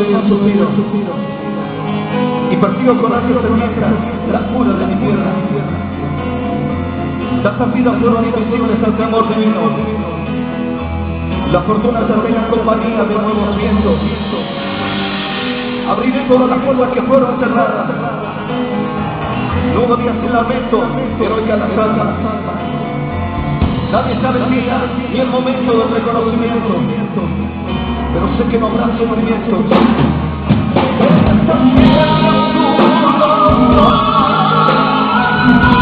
de un suspiro y partió con arcos hermosas las puras de mi tierra. Tantas vidas fueron invencibles ante amor divino. La fortuna se arregla compañía de nuevos vientos. Abriré todas las puertas que fueron cerradas. No había sin lamento, pero ya las almas. Nadie sabe el día ni el momento del reconocimiento, pero sé que no habrá sufrimiento. Esta